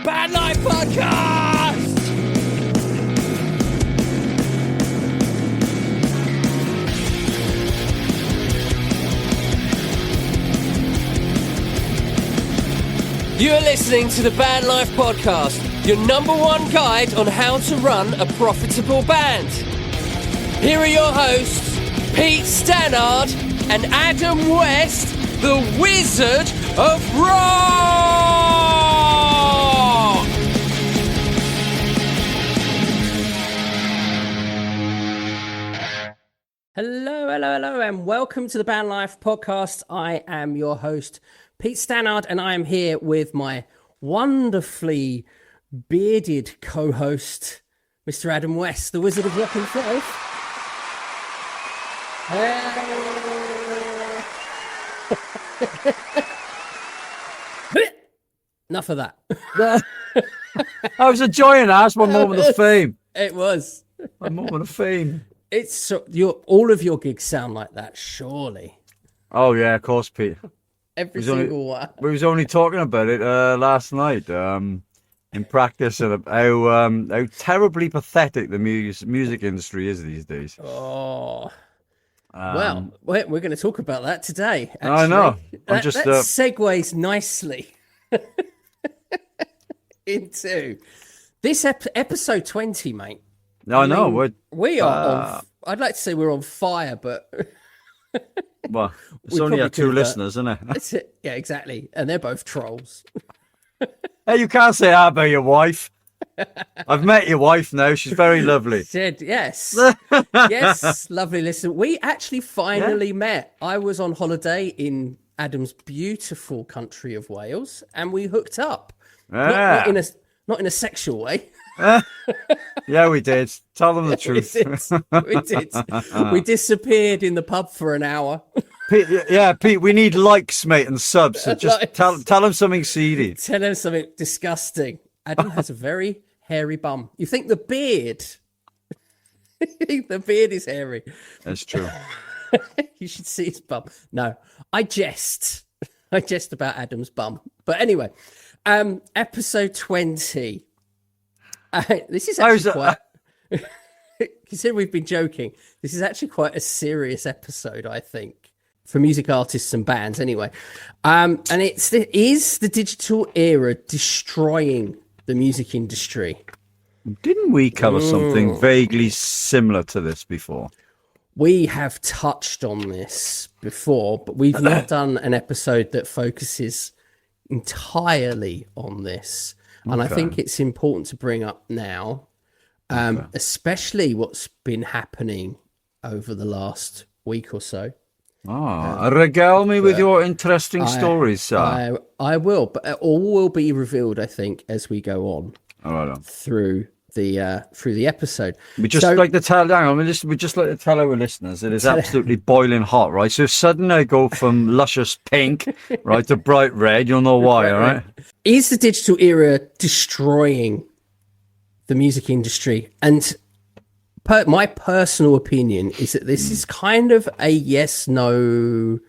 Bad Life Podcast! You are listening to the Bad Life Podcast, your number one guide on how to run a profitable band. Here are your hosts, Pete Stannard and Adam West, the Wizard of Rock! Hello, and welcome to the Band Life Podcast. I am your host, Pete Stannard, and I am here with my wonderfully bearded co-host, Mr. Adam West, the Wizard of Rock himself. Enough of that. I was enjoying that. That's my moment of fame. It was. My moment of fame. It's so, all of your gigs sound like that, surely. Oh, yeah, of course, Pete. Every single one. We was only talking about it last night in practice and how terribly pathetic the music industry is these days. Oh. Well, we're going to talk about that today. Actually. I know. That segues nicely into this episode 20, mate. I know. We are I'd like to say we're on fire, but... Well, it's only our two listeners, isn't it? That's it. Yeah, exactly. And they're both trolls. Hey, you can't say that about your wife. I've met your wife now. She's very lovely. Yes. Yes, lovely. Listen, we actually finally met. I was on holiday in Adam's beautiful country of Wales, and we hooked up. Not in a sexual way. Yeah, we did. Tell them the truth. We did. We disappeared in the pub for an hour. Pete, we need likes, mate, and subs. So just tell them something seedy. Tell them something disgusting. Adam has a very hairy bum. You think the beard? The beard is hairy. That's true. You should see his bum. No, I jest about Adam's bum. But anyway, episode 20. This is actually quite... Considering we've been joking, this is actually quite a serious episode, I think, for music artists and bands anyway. And is the digital era destroying the music industry? Didn't we cover something vaguely similar to this before? We have touched on this before, but we've not done an episode that focuses entirely on this. And I think it's important to bring up now, especially what's been happening over the last week or so. Regale me with your interesting stories, sir. I will, but all will be revealed, I think, as we go on through the episode. We just like to tell our listeners it is absolutely boiling hot, right? So if suddenly I go from luscious pink, right, to bright red, you'll know why, all right? Is the digital era destroying the music industry? And my personal opinion is that this is kind of a yes/no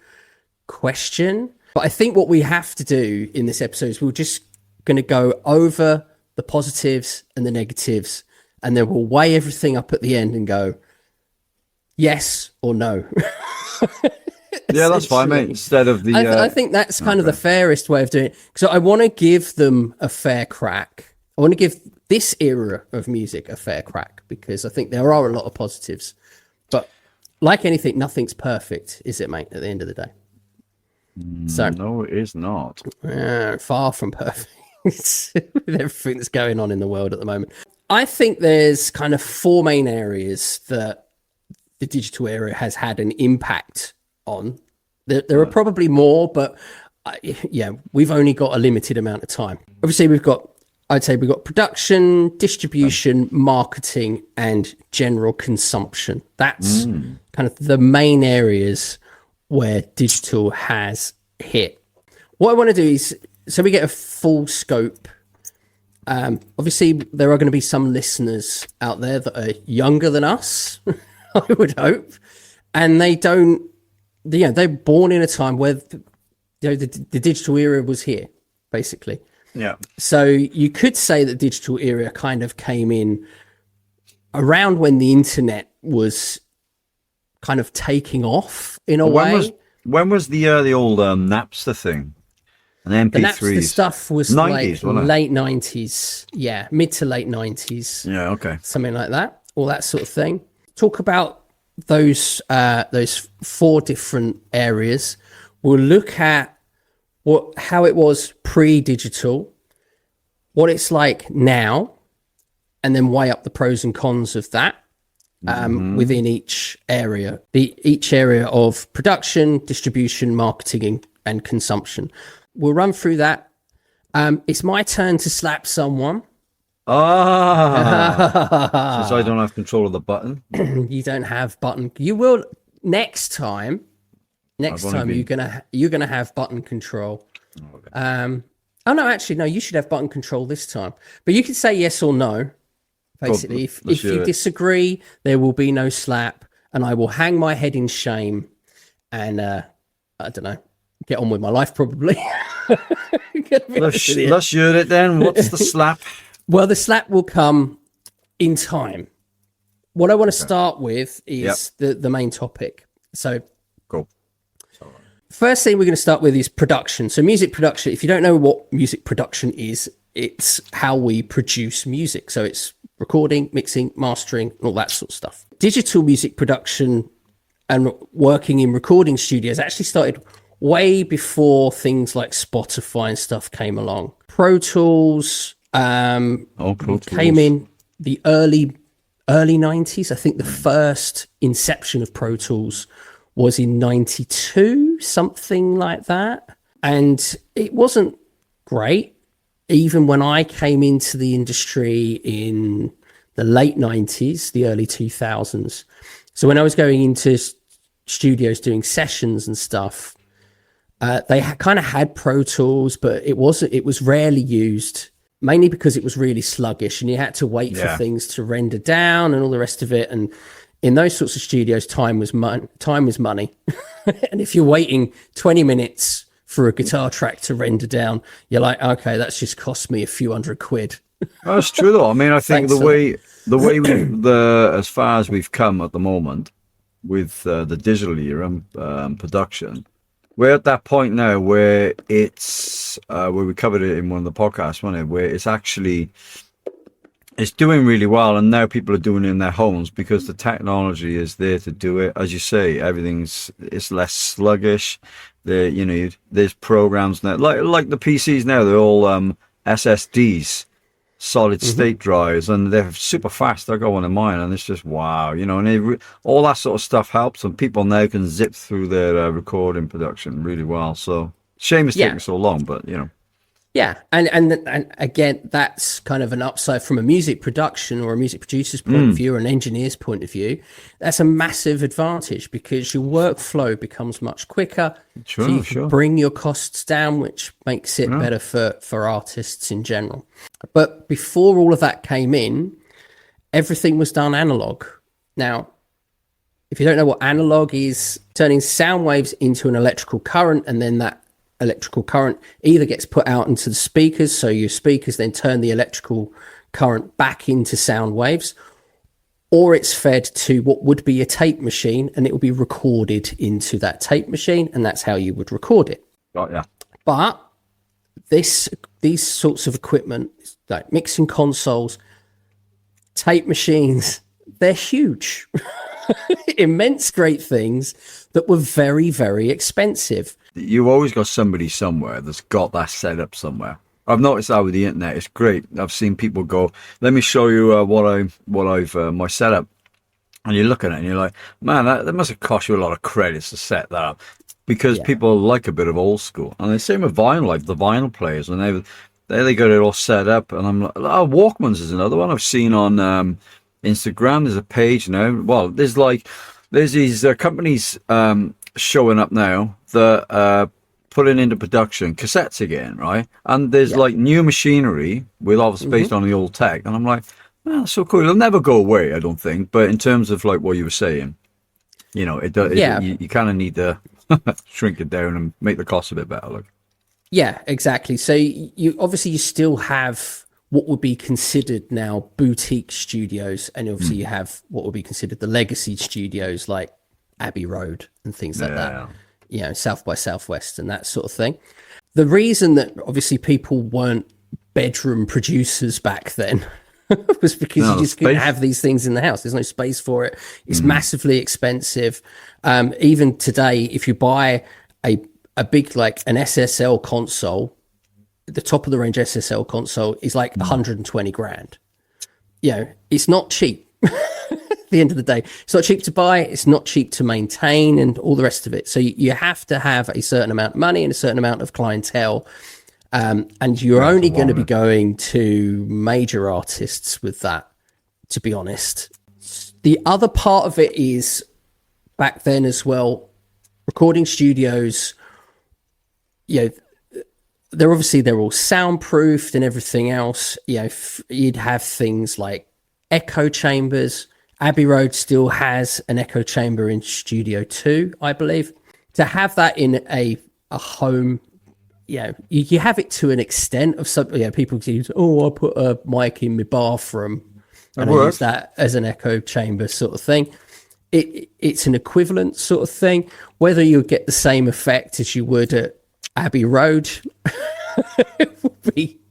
question. But I think what we have to do in this episode is we're just going to go over the positives and the negatives, and then we'll weigh everything up at the end and go yes or no. Yeah, that's fine, mate. Instead of the... I think that's kind of the fairest way of doing it. So I want to give them a fair crack. I want to give this era of music a fair crack because I think there are a lot of positives. But like anything, nothing's perfect, is it, mate, at the end of the day? So no, it is not. Far from perfect with everything that's going on in the world at the moment. I think there's kind of four main areas that the digital era has had an impact on. There are probably more, but we've only got a limited amount of time. Obviously, we've got production, distribution, marketing, and general consumption. That's kind of the main areas where digital has hit. What I want to do is, so we get a full scope. Obviously, there are going to be some listeners out there that are younger than us, I would hope, and they don't. They're born in a time where the digital era was here, basically. Yeah. So you could say that digital era kind of came in around when the internet was kind of taking off in a way. When was the old Napster thing and The Napster MP3s? stuff was like 90s, wasn't it? late 90s. Yeah, mid to late 90s. Yeah. Okay. Something like that, all that sort of thing. Talk about those 4 different areas. We'll look at how it was pre-digital, what it's like now, and then weigh up the pros and cons of that within each area. Each area of production, distribution, marketing, and consumption. We'll run through that. It's my turn to slap someone. Since I don't have control of the button. You don't have button. You will next time. Next time you're gonna have button control. Oh, okay. Oh no, actually no. You should have button control this time. But you can say yes or no. Basically, if you disagree, there will be no slap, and I will hang my head in shame, and I don't know, get on with my life probably. Let's hear it then. What's the slap? Well, the slap will come in time. What I want to start with is the main topic. So, cool. First thing we're going to start with is production. So music production, if you don't know what music production is, it's how we produce music. So it's recording, mixing, mastering, all that sort of stuff. Digital music production and working in recording studios actually started way before things like Spotify and stuff came along. Pro Tools came in the early 90s. I think the first inception of Pro Tools was in 92, something like that. And it wasn't great, even when I came into the industry in the late 90s, the early 2000s. So when I was going into studios doing sessions and stuff, they kind of had Pro Tools, but it was rarely used, mainly because it was really sluggish and you had to wait for things to render down and all the rest of it. And in those sorts of studios, time was money. And if you're waiting 20 minutes for a guitar track to render down, you're like, okay, that's just cost me a few £100. That's true though. I mean, I think the way as far as we've come at the moment with the digital era and production, we're at that point now where it's where we covered it in one of the podcasts, wasn't it? Where it's doing really well, and now people are doing it in their homes because the technology is there to do it. As you say, it's less sluggish. There's programs now, like the PCs now. They're all SSDs, solid state drives, and they're super fast. I got one of mine, and it's just wow, and all that sort of stuff helps, and people now can zip through their recording production really well. So shame it's taking so long, but Yeah, and again, that's kind of an upside from a music production or a music producer's point of view or an engineer's point of view. That's a massive advantage because your workflow becomes much quicker. Sure, so you can bring your costs down, which makes it better for artists in general. But before all of that came in, everything was done analog. Now, if you don't know what analog is, turning sound waves into an electrical current, and then that electrical current either gets put out into the speakers, so your speakers then turn the electrical current back into sound waves, or it's fed to what would be a tape machine, and it will be recorded into that tape machine, and that's how you would record it. Oh, yeah. But these sorts of equipment, like mixing consoles, tape machines, they're huge. Immense great things that were very, very expensive. You've always got somebody somewhere that's got that set up somewhere. I've noticed that with the internet. It's great. I've seen people go, let me show you my setup. And you look at it and you're like, man, that must have cost you a lot of credits to set that up. Because people like a bit of old school. And the same with vinyl, like the vinyl players. And they got it all set up. And I'm like, Walkmans is another one I've seen on Instagram. There's a page now. Well, there's these companies showing up now that putting into production cassettes again, right? And there's like new machinery with obviously based on the old tech, and I'm like, man, that's so cool. It'll never go away, I don't think. But in terms of like what you were saying, it does. You kind of need to shrink it down and make the cost a bit better. Like, Yeah, exactly. So you obviously you still have what would be considered now boutique studios, and obviously you have what would be considered the legacy studios like Abbey Road and things like that. Yeah. You know, South by Southwest and that sort of thing. The reason that obviously people weren't bedroom producers back then was because you just couldn't have these things in the house. There's no space for it. It's massively expensive. Even today, if you buy a big, like an SSL console, the top of the range SSL console is like 120 grand. You know, it's not cheap. At the end of the day, it's not cheap to buy, it's not cheap to maintain, and all the rest of it. So you have to have a certain amount of money and a certain amount of clientele. And you're only going to be going to major artists with that, to be honest. The other part of it is back then as well, recording studios, you know, they're all soundproofed and everything else. You know, you'd have things like echo chambers. Abbey Road still has an echo chamber in Studio 2, I believe. To have that in a home, you know, you have it to an extent of some, you know, people use, I put a mic in my bathroom and I use that as an echo chamber sort of thing. It's an equivalent sort of thing. Whether you get the same effect as you would at Abbey Road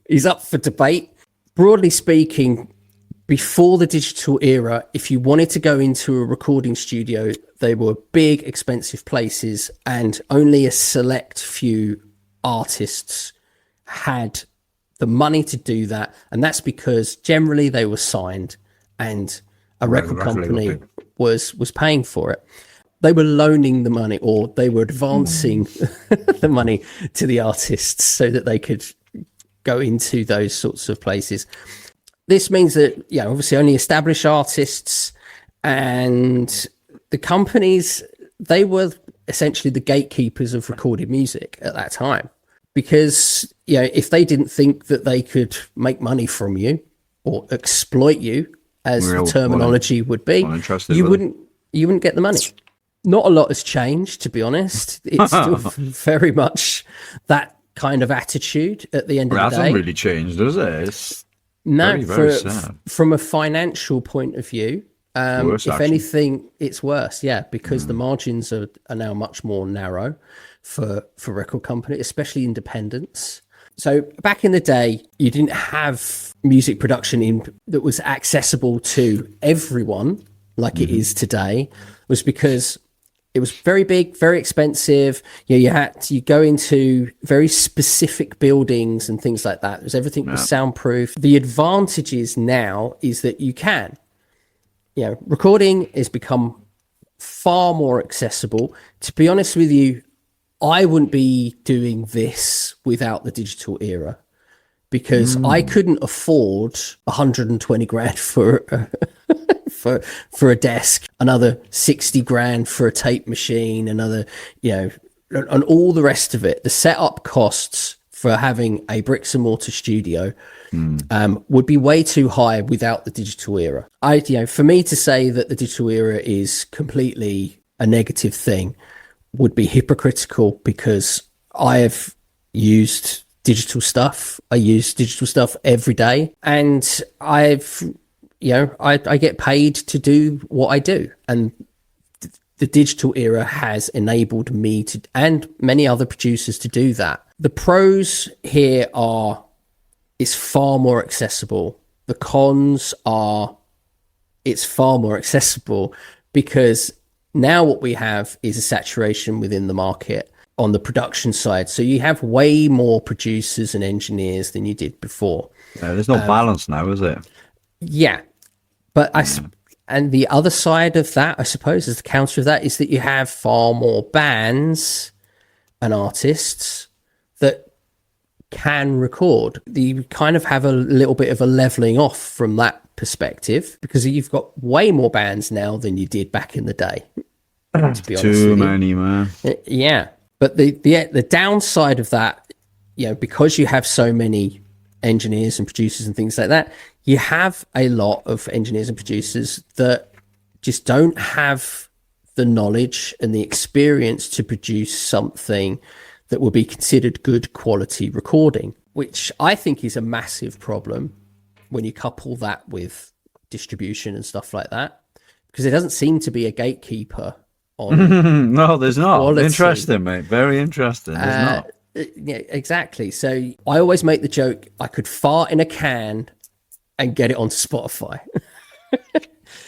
is up for debate. Broadly speaking, before the digital era, if you wanted to go into a recording studio, they were big, expensive places, and only a select few artists had the money to do that. And that's because generally they were signed and a record company was paying for it. They were loaning the money, or they were advancing the money to the artists so that they could go into those sorts of places. This means that, yeah, obviously only established artists and the companies, they were essentially the gatekeepers of recorded music at that time. Because, you know, if they didn't think that they could make money from you or exploit you, as the terminology would be, you wouldn't get the money. Not a lot has changed, to be honest. It's still very much that kind of attitude at the end of the day. It hasn't really changed, does it? It's no, very sad. From a financial point of view, if anything, it's worse. Yeah, because the margins are now much more narrow for record companies, especially independents. So back in the day, you didn't have music production that was accessible to everyone like it is today. It was because it was very big, very expensive. You had to go into very specific buildings and things like that. Everything was soundproof. The advantages now is that you can. You know, recording has become far more accessible. To be honest with you, I wouldn't be doing this without the digital era, because I couldn't afford 120 grand for a desk, another 60 grand for a tape machine, another, you know, and all the rest of it. The setup costs for having a bricks and mortar studio would be way too high without the digital era. For me to say that the digital era is completely a negative thing would be hypocritical, because I have used digital stuff. I use digital stuff every day, and I get paid to do what I do. And the digital era has enabled me to, and many other producers, to do that. The pros here are it's far more accessible. The cons are it's far more accessible because now what we have is a saturation within the market on the production side. So you have way more producers and engineers than you did before. Yeah, there's no balance now, is it? Yeah. But and the other side of that, I suppose, as the counter of that, is that you have far more bands and artists that can record. You kind of have a little bit of a leveling off from that perspective, because you've got way more bands now than you did back in the day. To be honest, too many, man. Yeah, but the downside of that, because you have so many engineers and producers and things like that, you have a lot of engineers and producers that just don't have the knowledge and the experience to produce something that would be considered good quality recording, which I think is a massive problem when you couple that with distribution and stuff like that, because there doesn't seem to be a gatekeeper on No, there's not. quality. Interesting, mate. Very interesting. There's not. Yeah, exactly. So I always make the joke, I could fart in a can and get it on Spotify.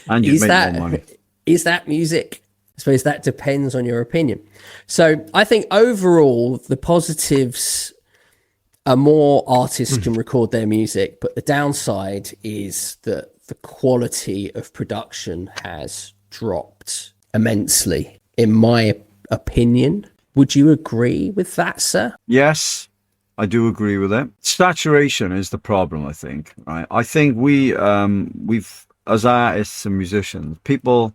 And you make more money. Is that music? I suppose that depends on your opinion. So I think overall, the positives are more artists can record their music, but the downside is that the quality of production has dropped immensely, in my opinion. Would you agree with that, sir? Yes, I do agree with it. Saturation is the problem, I think. Right? I think we've as artists and musicians, people.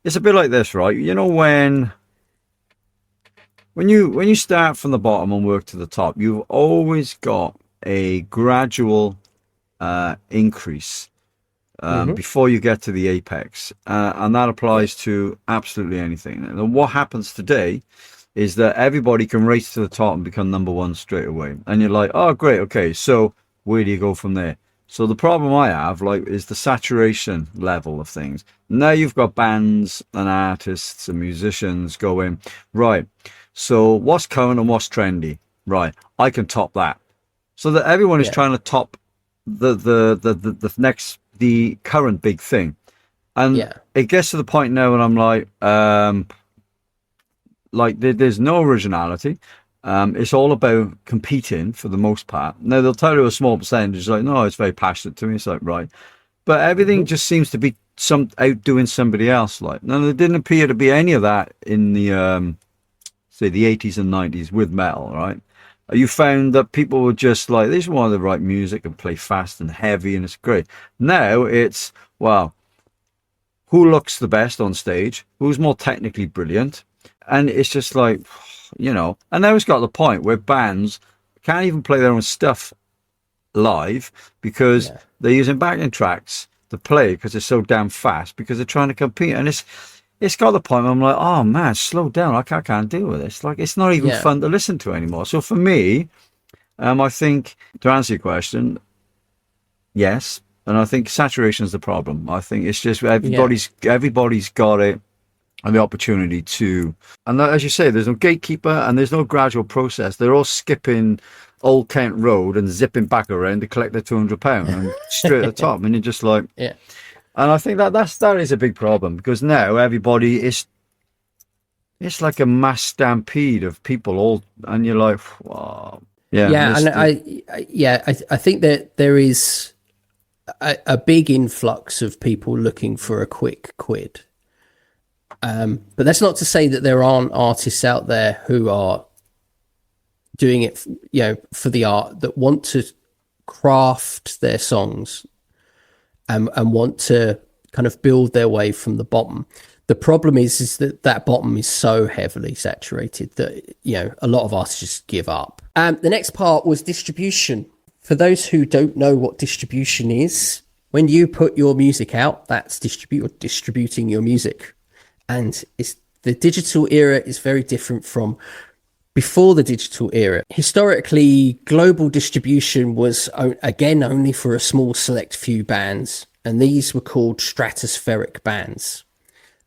It's a bit like this, right? You know, when you start from the bottom and work to the top, you've always got a gradual increase before you get to the apex, and that applies to absolutely anything. And what happens today is that everybody can race to the top and become number one straight away. And you're like, oh, great. Okay. So where do you go from there? So the problem I have, like, is the saturation level of things. Now you've got bands and artists and musicians going, right, so what's current and what's trendy? Right. I can top that. So that everyone is trying to top the next, the current big thing. And it gets to the point now when I'm like there's no originality. It's all about competing for the most part. Now they'll tell you a small percentage, like, no, it's very passionate to me. It's like, right, but everything just seems to be outdoing somebody else. Like, now there didn't appear to be any of that in the say the 80s and 90s with metal, right? You found that people were just like, they just wanted to write music and play fast and heavy, and it's great. Now it's, well, who looks the best on stage? Who's more technically brilliant? And it's just like, you know, and now it's got to the point where bands can't even play their own stuff live because they're using backing tracks to play because they're so damn fast because they're trying to compete. And it's got to the point where I'm like, oh man, slow down. I can't deal with this. Like, it's not even fun to listen to anymore. So for me, I think, to answer your question, yes. And I think saturation is the problem. I think it's just everybody's got it. And the opportunity to, and as you say, there's no gatekeeper and there's no gradual process. They're all skipping Old Kent Road and zipping back around to collect their £200 and straight at the top. And you're just like, and I think that is a big problem because now everybody is, it's like a mass stampede of people all, and you're like, wow. And I think that there is a big influx of people looking for a quick quid. But that's not to say that there aren't artists out there who are doing it, you know, for the art, that want to craft their songs and want to kind of build their way from the bottom. The problem is that bottom is so heavily saturated that, you know, a lot of artists just give up. The next part was distribution. For those who don't know what distribution is, when you put your music out, that's distributing your music. And the digital era is very different from before the digital era. Historically, global distribution was, again, only for a small select few bands, and these were called stratospheric bands.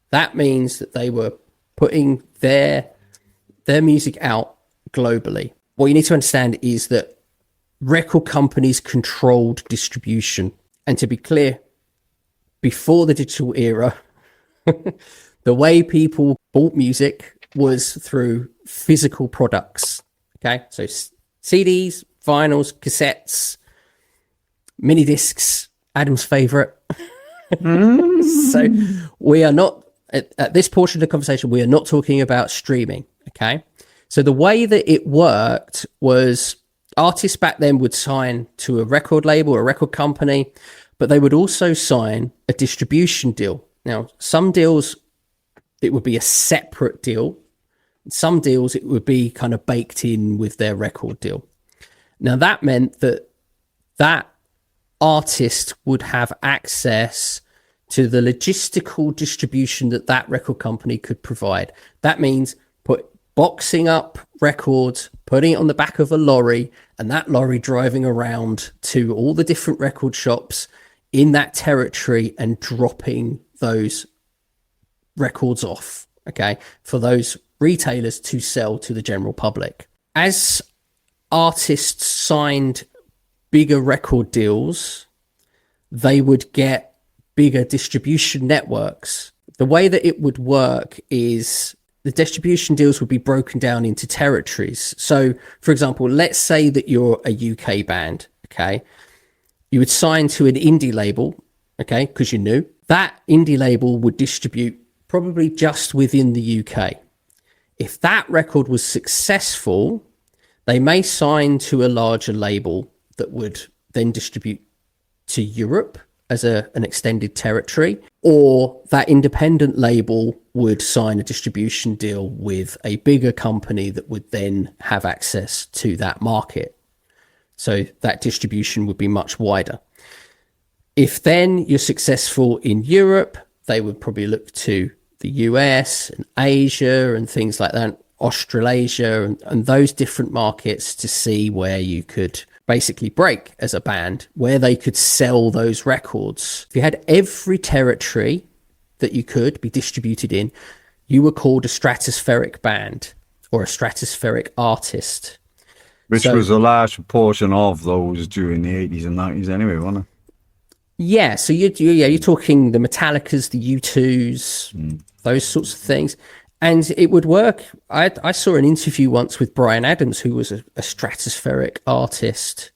That means that they were putting their music out globally. What you need to understand is that record companies controlled distribution. And to be clear, before the digital era, the way people bought music was through physical products. Okay, so CDs, vinyls, cassettes, mini discs, Adam's favorite. So we are not, at this portion of the conversation, we are not talking about streaming. Okay, so the way that it worked was artists back then would sign to a record label or a record company, but they would also sign a distribution deal. Now, some deals, it would be a separate deal. Some deals, it would be kind of baked in with their record deal. Now, that meant that artist would have access to the logistical distribution that record company could provide. That means boxing up records, putting it on the back of a lorry, and that lorry driving around to all the different record shops in that territory and dropping those records off, okay, for those retailers to sell to the general public. As artists signed bigger record deals, they would get bigger distribution networks. The way that it would work is the distribution deals would be broken down into territories. So, for example, let's say that you're a UK band, okay? You would sign to an indie label, okay, because you knew. That indie label would distribute probably just within the UK. If that record was successful, they may sign to a larger label that would then distribute to Europe as an extended territory, or that independent label would sign a distribution deal with a bigger company that would then have access to that market. So that distribution would be much wider. If then you're successful in Europe, they would probably look to the US and Asia and things like that, Australasia and those different markets to see where you could basically break as a band, where they could sell those records. If you had every territory that you could be distributed in, you were called a stratospheric band or a stratospheric artist. Which was a large proportion of those during the 80s and 90s anyway, wasn't it? Yeah, so you're talking the Metallicas, the U2s, those sorts of things. And it would work. I saw an interview once with Bryan Adams, who was a stratospheric artist.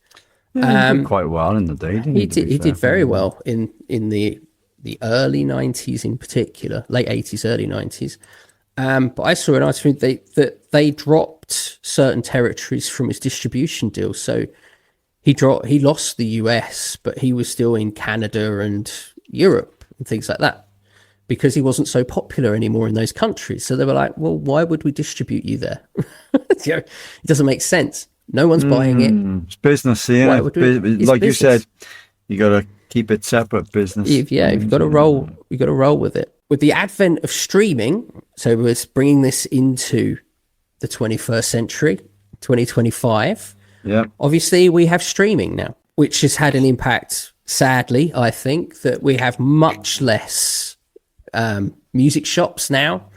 Yeah, he did quite well in the day, didn't he? He did very well in the early 90s in particular, late 80s, early 90s. But I saw an article that they dropped certain territories from his distribution deal. So he lost the US, but he was still in Canada and Europe and things like that, because he wasn't so popular anymore in those countries. So they were like, well, why would we distribute you there? It doesn't make sense. No one's buying it. It's business, yeah. Like business. You said, you got to keep it separate business. You've got to roll. You've got to roll with it. With the advent of streaming, so we're bringing this into the 21st century, 2025. Yeah. Obviously, we have streaming now, which has had an impact, sadly, I think, that we have much less music shops now.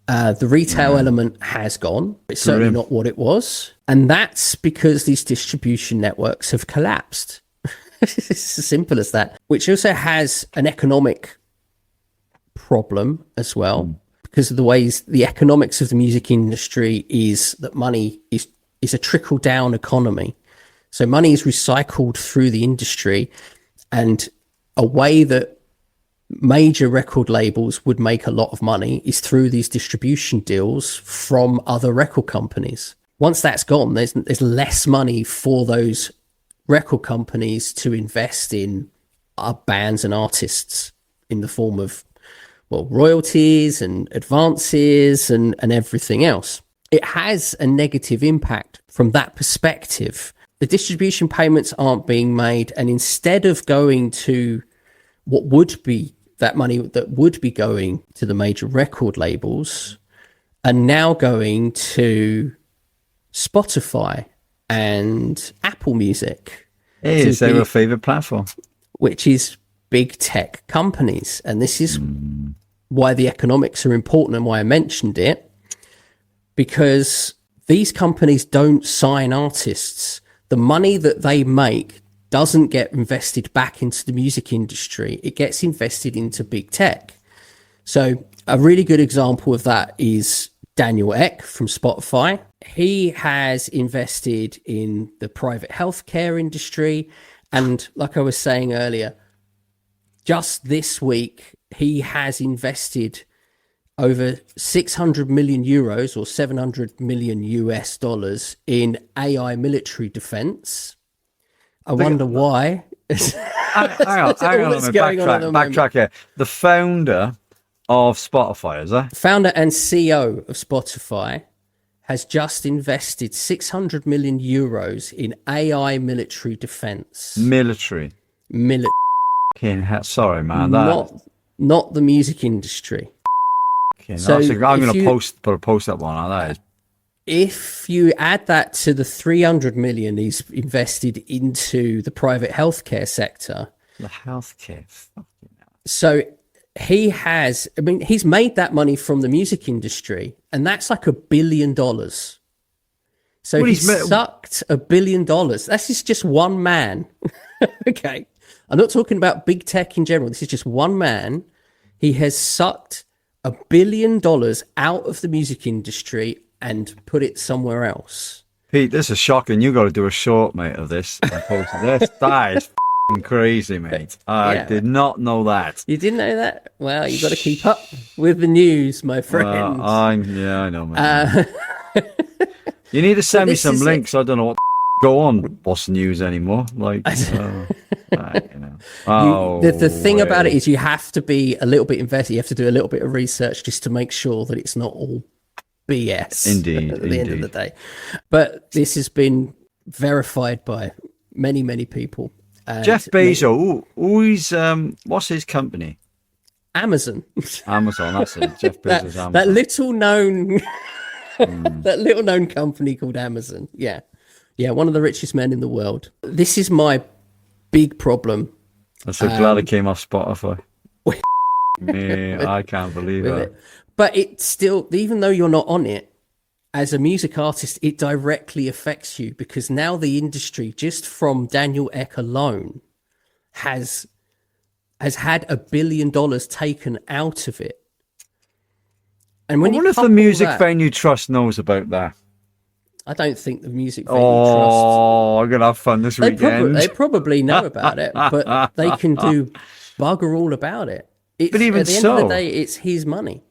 The retail element has gone. It's certainly not what it was. And that's because these distribution networks have collapsed. It's as simple as that, which also has an economic problem as well, because of the ways the economics of the music industry is that money is a trickle down economy. So money is recycled through the industry, and a way that major record labels would make a lot of money is through these distribution deals from other record companies. Once that's gone, there's less money for those record companies to invest in bands and artists in the form of, well, royalties and advances and everything else. It has a negative impact from that perspective. The distribution payments aren't being made, and instead of going to what would be that money that would be going to the major record labels, are now going to Spotify and Apple Music. Hey, is their favorite platform? Which is big tech companies. And this is why the economics are important and why I mentioned it, because these companies don't sign artists. The money that they make doesn't get invested back into the music industry. It gets invested into big tech. So a really good example of that is Daniel Ek from Spotify. He has invested in the private healthcare industry. And like I was saying earlier, just this week, he has invested over 600 million euros or 700 million US dollars in AI military defense. I wonder why. Hang on, backtrack here. The founder of Spotify, is that? Founder and CEO of Spotify has just invested 600 million euros in AI military defense. Military. Sorry, man. Not the music industry. So I'm going to put a post up on that. if you add that to the 300 million he's invested into the private healthcare sector, The healthcare. so he's made that money from the music industry, and that's like $1 billion. So he's sucked $1 billion. That's just one man. Okay. I'm not talking about big tech in general. This is just one man. He has sucked $1 billion out of the music industry and put it somewhere else. Pete, this is shocking. You got to do a short, mate, of this. That is f***ing crazy, mate. I did not know that. You didn't know that? Well, you got to keep up with the news, my friend. I know, mate. You need to send me some links. I don't know what go on what's news anymore. Like, the thing about it is you have to be a little bit invested. You have to do a little bit of research just to make sure that it's not all BS. Indeed, at the end of the day. But this has been verified by many, many people. Jeff Bezos, who's what's his company? Amazon. Amazon, that's it. Jeff Bezos, Amazon. That little known that little known company called Amazon. Yeah, one of the richest men in the world. This is my big problem. I'm so glad it came off Spotify. I can't believe it. But it's still, even though you're not on it, as a music artist, it directly affects you, because now the industry, just from Daniel Ek alone, has had $1 billion taken out of it. And when I wonder if the Music Venue Trust knows about that. I don't think the Music Venue Trust... I'm going to have fun this weekend. They probably know about it, but they can do bugger all about it. But even at the end of the day, it's his money.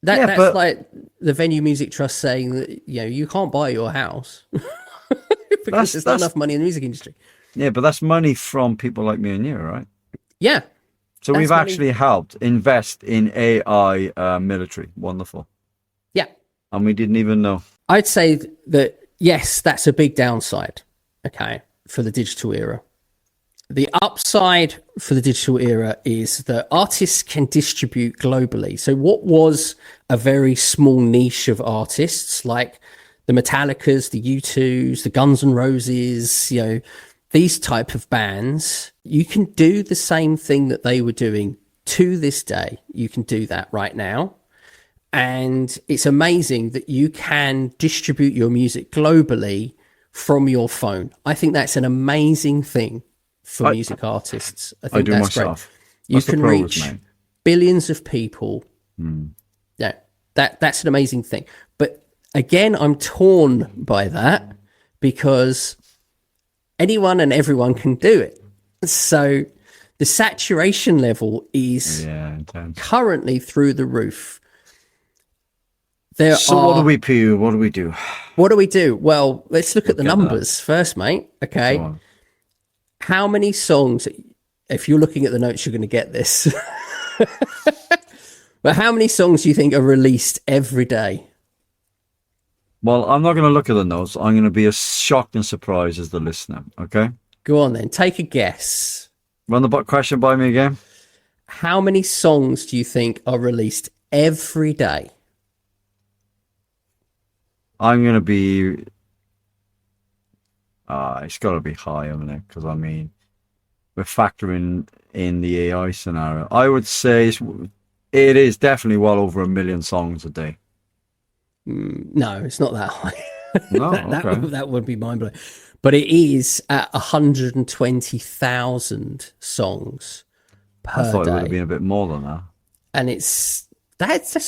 That's like the Venue Music Trust saying that you can't buy your house because there's not enough money in the music industry. Yeah, but that's money from people like me and you, right? Yeah. So we've actually helped invest in AI military. Wonderful. Yeah. And we didn't even know. I'd say that, yes, that's a big downside, okay, for the digital era. The upside for the digital era is that artists can distribute globally. So what was a very small niche of artists, like the Metallicas, the U2s, the Guns N' Roses, these type of bands, you can do the same thing that they were doing to this day. You can do that right now. And it's amazing that you can distribute your music globally from your phone. I think that's an amazing thing for music artists. I think that's myself. Great. You can reach billions of people. Yeah, that's an amazing thing. But again, I'm torn by that, because anyone and everyone can do it. So the saturation level is currently through the roof. What do we do? What do we do? Well, let's look at the numbers first, mate. Okay. How many songs, if you're looking at the notes, you're going to get this. But how many songs do you think are released every day? Well, I'm not going to look at the notes. I'm going to be as shocked and surprised as the listener. Okay. Go on then. Take a guess. Run the question by me again. How many songs do you think are released every day? I'm going to be... it's got to be high, isn't it? Because, we're factoring in the AI scenario. I would say it is definitely well over 1 million songs a day. No, it's not that high. No, that would be mind-blowing. But it is at 120,000 songs per day. I thought it would have been a bit more than that. And that's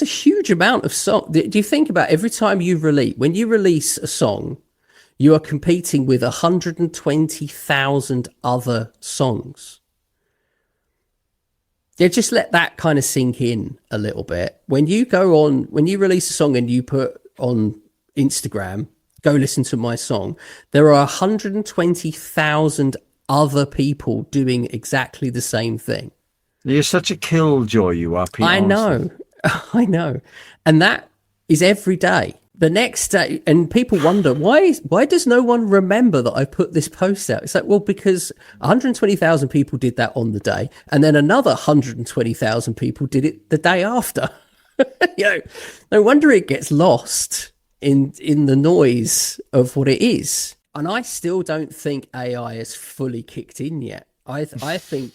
a huge amount of song. Do you think about every time when you release a song, you are competing with 120,000 other songs. Yeah, just let that kind of sink in a little bit. When you release a song and you put on Instagram, go listen to my song, there are 120,000 other people doing exactly the same thing. You're such a killjoy, you are, Pete. I know. And that is every day. The next day, and people wonder, why does no one remember that I put this post out? It's like, well, because 120,000 people did that on the day, and then another 120,000 people did it the day after. No wonder it gets lost. in the noise of what it is. And I still don't think AI has fully kicked in yet. I think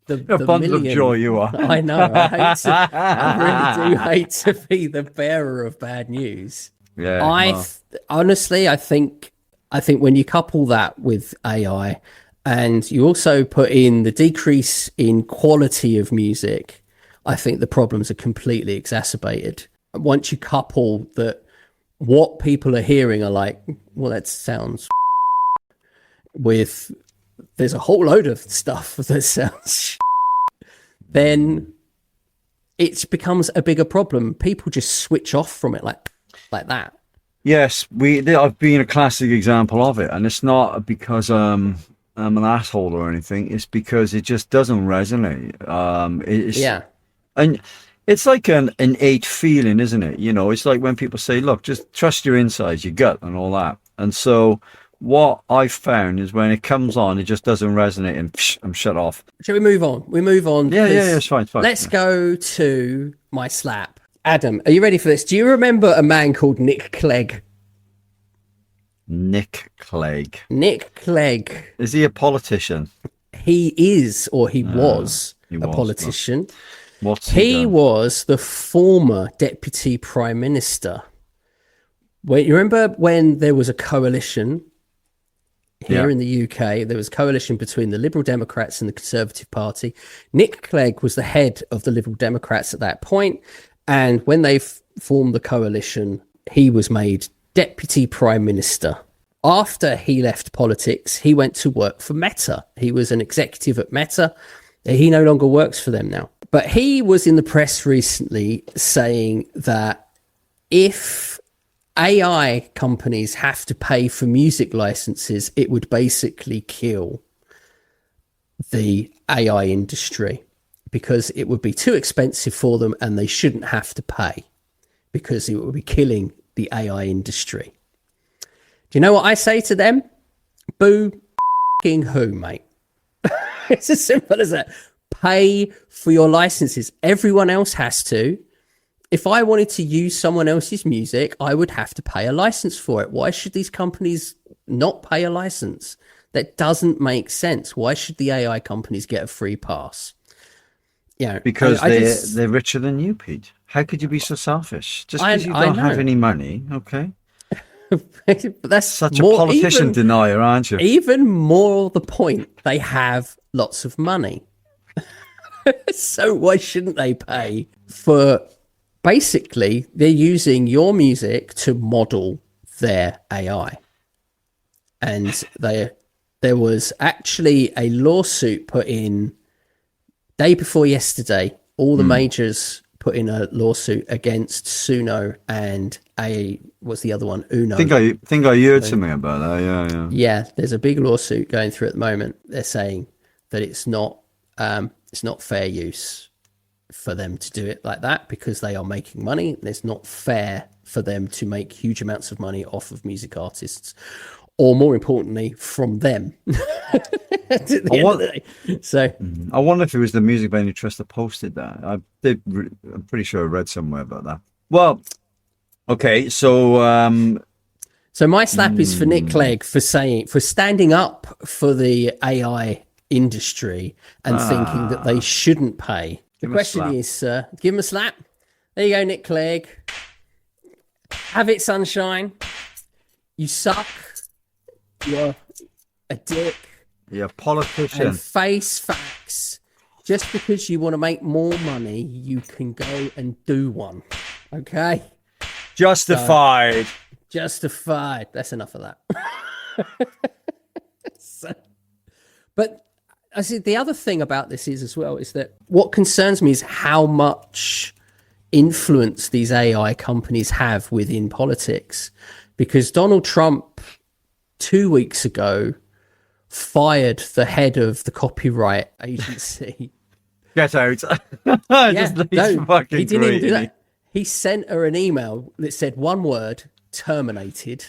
the bundle of joy you are. I know. I really do hate to be the bearer of bad news. Yeah. Honestly, I think when you couple that with AI, and you also put in the decrease in quality of music, I think the problems are completely exacerbated. Once you couple that, what people are hearing are like, well, that sounds with, there's a whole load of stuff that sounds then it becomes a bigger problem. People just switch off from it like that. Yes, I've been a classic example of it, and it's not because I'm an asshole or anything. It's because it just doesn't resonate. And it's like an innate feeling, isn't it? You know, it's like when people say, "Look, just trust your insides, your gut, and all that." And so, what I've found is when it comes on, it just doesn't resonate, and I'm shut off. Shall we move on? We move on. Yeah, it's fine. Let's go to my slap. Adam, are you ready for this? Do you remember a man called Nick Clegg? Nick Clegg. Nick Clegg. Is he a politician? He is, or he was a politician. What's he was the former deputy prime minister. You remember when there was a coalition here in the UK? There was a coalition between the Liberal Democrats and the Conservative Party. Nick Clegg was the head of the Liberal Democrats at that point. And when they formed the coalition, he was made deputy prime minister. After he left politics, he went to work for Meta. He was an executive at Meta. He no longer works for them now. But he was in the press recently saying that if AI companies have to pay for music licenses, it would basically kill the AI industry, because it would be too expensive for them and they shouldn't have to pay, because it would be killing the AI industry. Do you know what I say to them? Boo f***ing who, mate? It's as simple as that. Pay for your licenses. Everyone else has to. If I wanted to use someone else's music, I would have to pay a license for it. Why should these companies not pay a license? That doesn't make sense. Why should the AI companies get a free pass? Because they're richer than you, Pete. How could you be so selfish? Just because you don't have any money, okay? But that's such a politician denier, aren't you? Even more the point, they have lots of money. So why shouldn't they pay for... Basically, they're using your music to model their AI. And there was actually a lawsuit put in day before yesterday. All the majors put in a lawsuit against Suno and what's the other one? Uno. I think I heard something about that. Yeah, there's a big lawsuit going through at the moment. They're saying that it's not fair use for them to do it like that, because they are making money. It's not fair for them to make huge amounts of money off of music artists, or more importantly, from them. At the end of the day. So I wonder if it was the Music Venue Trust that posted that. I'm pretty sure I read somewhere about that. Well, okay, so my slap is for Nick Clegg for standing up for the AI industry and thinking that they shouldn't pay. The question is, give him a slap. There you go, Nick Clegg. Have it, sunshine. You suck. You're a dick. You're a politician. And face facts. Just because you want to make more money, you can go and do one. Okay? Justified. Justified. That's enough of that. But I see the other thing about this is as well is that what concerns me is how much influence these AI companies have within politics. Because Donald Trump 2 weeks ago fired the head of the copyright agency. Get out. He didn't even do that. He sent her an email that said one word: terminated.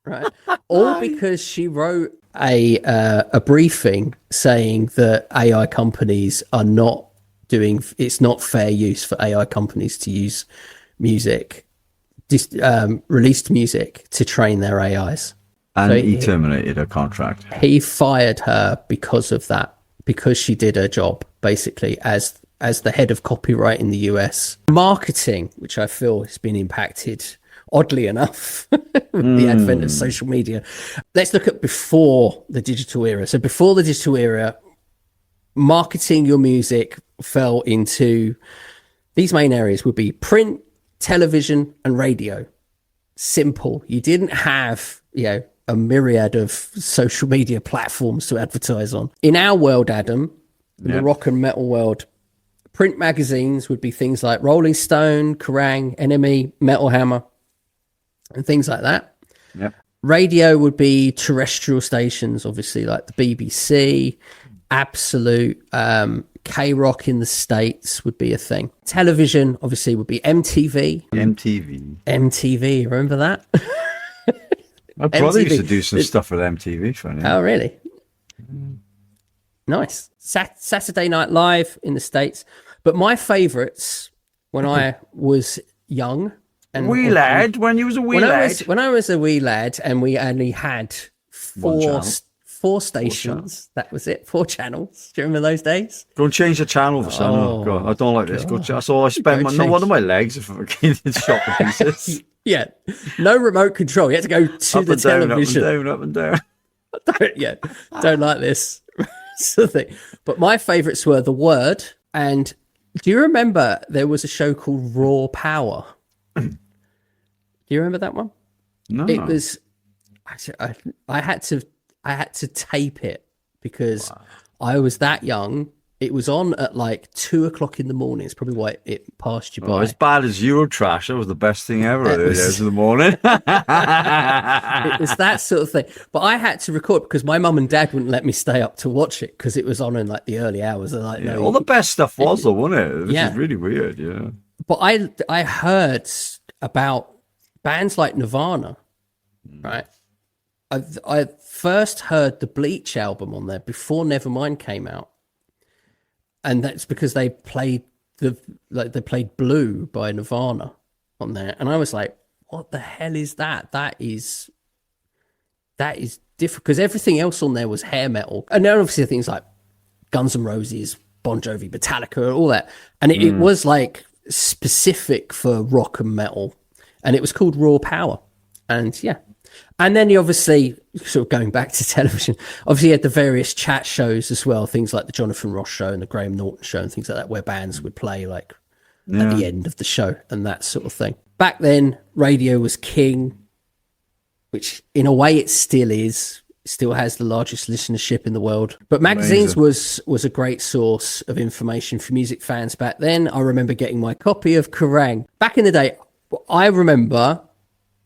Right? All because she wrote a briefing saying that AI companies are not it's not fair use for AI companies to use music released music to train their AIs. And So he terminated her contract. he fired her because of that, because she did her job basically as the head of copyright in the US. Marketing, which I feel has been impacted, oddly enough, with the advent of social media. Let's look at before the digital era. So before the digital era, marketing your music fell into these main areas would be print, television, and radio. Simple. You didn't have, a myriad of social media platforms to advertise on. In our world, Adam, in the rock and metal world, print magazines would be things like Rolling Stone, Kerrang, NME, Metal Hammer, and things like that. Yep. Radio would be terrestrial stations, obviously, like the BBC, Absolute, K-Rock in the States would be a thing. Television, obviously, would be MTV. MTV, remember that? My brother used to do some stuff with MTV. Funny. Oh, really? Nice. Saturday Night Live in the States. But my favourites when I was young. And when you was a wee lad. When I was a wee lad and we only had four stations. That was it. 4 channels. Do you remember those days? Go and change the channel for son. Oh, God. I don't like this. That's all I spent. No one of my legs if I get shot to pieces. Yeah. No remote control. You had to go to up the and down, television. up and down. Don't like this sort of thing. But my favourites were The Word. And do you remember there was a show called Raw Power? Do you remember that one? No. It was. I had to tape it because I was that young. It was on at like 2:00 in the morning. It's probably why it passed you by. As bad as Eurotrash, that was the best thing ever. Those in the morning. It was that sort of thing. But I had to record because my mum and dad wouldn't let me stay up to watch it because it was on in like the early hours. They're like, no, all the best stuff was though, wasn't it? This is really weird. Yeah. But I heard about bands like Nirvana, right? I first heard the Bleach album on there before Nevermind came out. And that's because they played Blue by Nirvana on there. And I was like, what the hell is that? That is different because everything else on there was hair metal. And then obviously things like Guns N' Roses, Bon Jovi, Metallica, all that. And it was like specific for rock and metal. And it was called Raw Power. And yeah. And then you obviously, sort of going back to television, obviously you had the various chat shows as well, things like the Jonathan Ross show and the Graham Norton show and things like that, where bands would play like at the end of the show and that sort of thing. Back then, radio was king, which in a way it still is. It still has the largest listenership in the world. But magazines was a great source of information for music fans back then. I remember getting my copy of Kerrang! Back in the day, I remember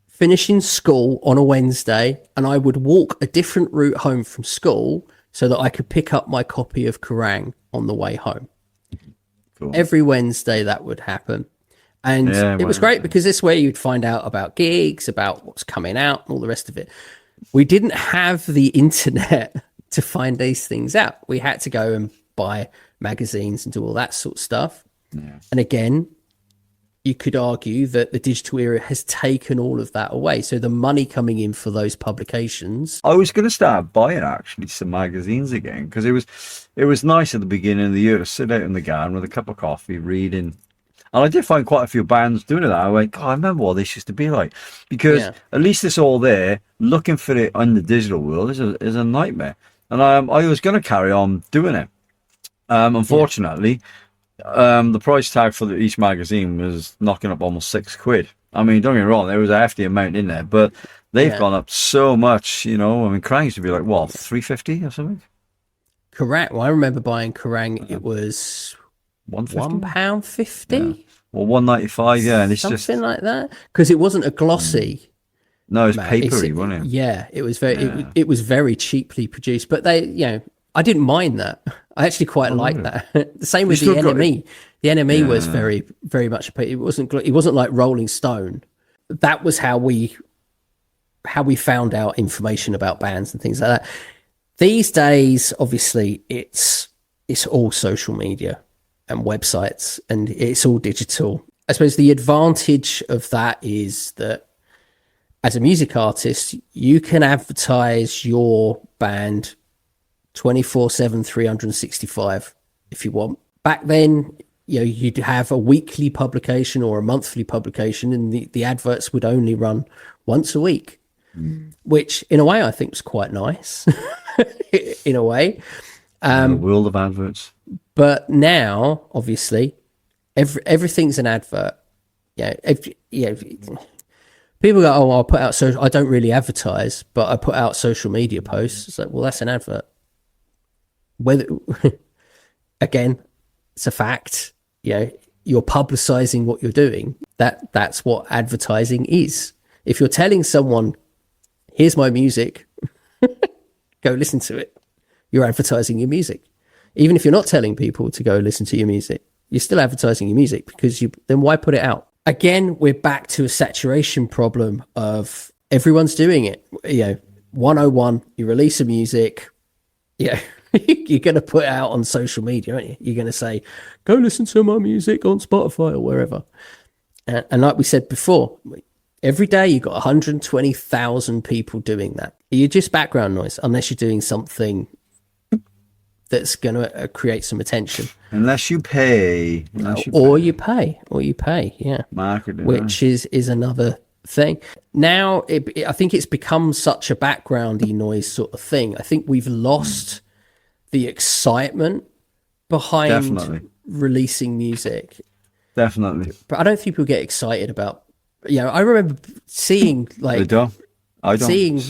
finishing school on a Wednesday and I would walk a different route home from school so that I could pick up my copy of Kerrang! On the way home. Cool. Every Wednesday that would happen. And it was great because this way you'd find out about gigs, about what's coming out and all the rest of it. We didn't have the internet to find these things out. We had to go and buy magazines and do all that sort of stuff. Yeah. And again, you could argue that the digital era has taken all of that away. So the money coming in for those publications. I was going to start buying actually some magazines again because it was nice at the beginning of the year to sit out in the garden with a cup of coffee, reading. And I did find quite a few bands doing that. I went, God, I remember what this used to be like. Because at least it's all there. Looking for it in the digital world is a nightmare. And I was going to carry on doing it. Unfortunately, the price tag for each magazine was knocking up almost £6. I mean, don't get me wrong, there was a hefty amount in there, but they've gone up so much, I mean, Kerrang used to be like, what, £3.50 or something? Correct. Well, I remember buying Kerrang, it was £1.50? Yeah. Well, £1.95, yeah. And it's something like that. Because it wasn't a glossy. No, it's papery, wasn't it? Yeah, it was very it was very cheaply produced. But they, I didn't mind that. I actually quite liked that. The same with the NME. The NME was very, very much it wasn't like Rolling Stone. That was how we found out information about bands and things like that. These days, obviously, it's all social media and websites, and it's all digital. I suppose the advantage of that is that as a music artist, you can advertise your band 24/7, 365 if you want. Back then, you'd have a weekly publication or a monthly publication, and the adverts would only run once a week, which in a way I think was quite nice in a way. The world of adverts. But now, obviously, everything's an advert. People go, "Oh, I'll put out social. I don't really advertise, but I put out social media posts." It's like, well, that's an advert. Whether again, it's a fact. You're publicizing what you're doing. That's what advertising is. If you're telling someone, "Here's my music, go listen to it," you're advertising your music. Even if you're not telling people to go listen to your music, you're still advertising your music, because then why put it out? Again, we're back to a saturation problem of everyone's doing it. 101, you release a music, you're going to put it out on social media, aren't you? You're going to say, go listen to my music on Spotify or wherever. And like we said before, every day you've got 120,000 people doing that. You're just background noise, unless you're doing something that's going to create some attention. Unless you pay. Or you pay, yeah. Marketing. Which is another thing. Now, I think it's become such a backgroundy noise sort of thing. I think we've lost the excitement behind releasing music. Definitely. But I don't think people get excited about, I remember seeing I don't. Seeing,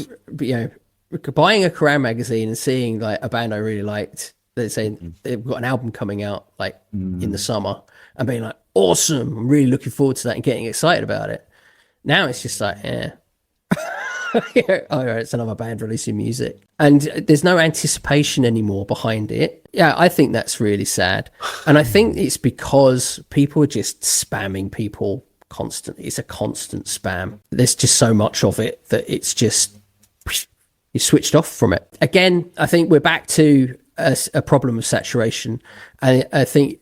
buying a Kerrang magazine and seeing like a band I really liked, they're saying they've got an album coming out like in the summer, and being like, awesome, I'm really looking forward to that and getting excited about it. Now it's just like, all right, it's another band releasing music, and there's no anticipation anymore behind it. Yeah, I think that's really sad, and I think it's because people are just spamming people constantly. It's a constant spam. There's just so much of it that it's just, you switched off from it. Again, I think we're back to a problem of saturation. I think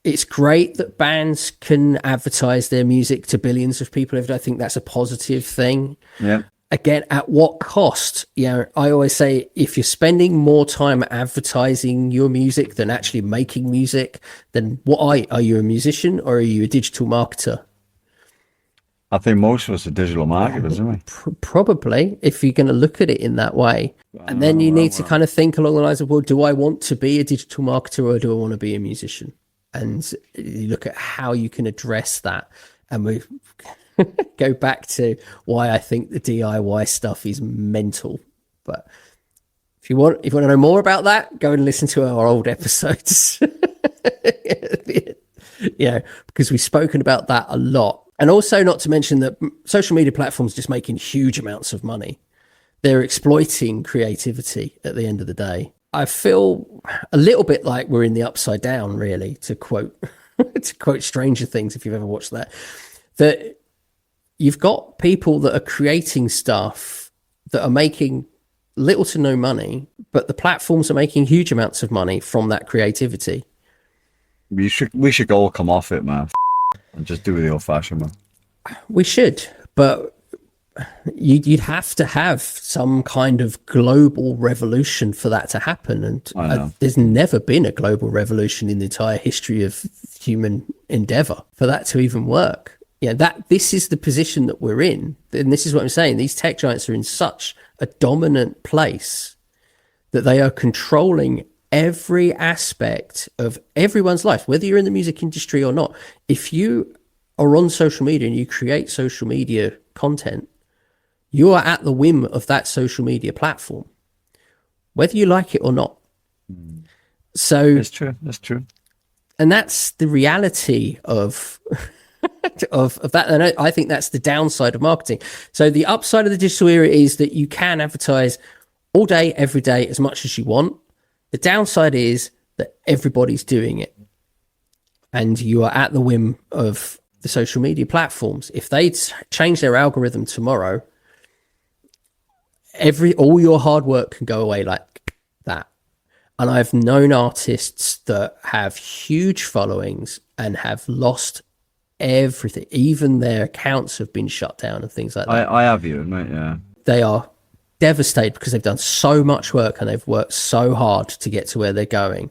it's great that bands can advertise their music to billions of people. I think that's a positive thing. Yeah. Again, at what cost? I always say, if you're spending more time advertising your music than actually making music, then what are you a musician, or are you a digital marketer? I think most of us are digital marketers, aren't we? Probably, if you're going to look at it in that way. And then you need to kind of think along the lines of, well, do I want to be a digital marketer, or do I want to be a musician? And you look at how you can address that. And we go back to why I think the DIY stuff is mental. But if you want to know more about that, go and listen to our old episodes. Because we've spoken about that a lot. And also, not to mention that social media platforms are just making huge amounts of money. They're exploiting creativity at the end of the day. I feel a little bit like we're in the upside down, really, to quote Stranger Things, if you've ever watched that. That you've got people that are creating stuff that are making little to no money, but the platforms are making huge amounts of money from that creativity. We should all come off it, man, and just do it the old-fashioned way. We should, but you'd have to have some kind of global revolution for that to happen. And there's never been a global revolution in the entire history of human endeavor for that to even work. This is the position that we're in. And this is what I'm saying. These tech giants are in such a dominant place that they are controlling every aspect of everyone's life, whether you're in the music industry or not. If you are on social media and you create social media content, you are at the whim of that social media platform, whether you like it or not. So That's true. And that's the reality of of that. And I think that's the downside of marketing. So the upside of the digital era is that you can advertise all day, every day, as much as you want. The downside is that everybody's doing it, and you are at the whim of the social media platforms. If they change their algorithm tomorrow, all your hard work can go away like that. And I've known artists that have huge followings and have lost everything. Even their accounts have been shut down and things like that. I have you, mate. Yeah. They are devastated because they've done so much work and they've worked so hard to get to where they're going,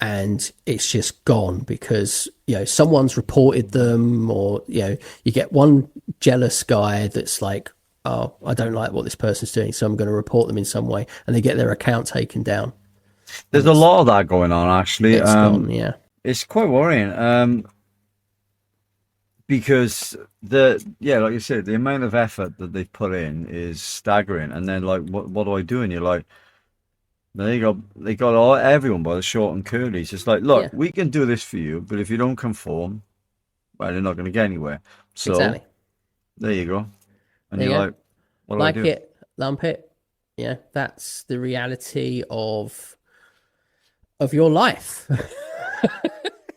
and it's just gone because, you know, someone's reported them, or, you know, you get one jealous guy that's like, oh, I don't like what this person's doing, so I'm going to report them in some way, and they get their account taken down. There's a lot of that going on, actually. It's gone, yeah. It's quite worrying. Because like you said, the amount of effort that they've put in is staggering. And then, like, what do I do? And you're like, they got everyone by the short and curlies. It's like, look, we can do this for you, but if you don't conform, well, you're not going to get anywhere. So Exactly. there you go. And There you're you like, what do I Like do? it, lump it. Yeah, that's the reality of your life.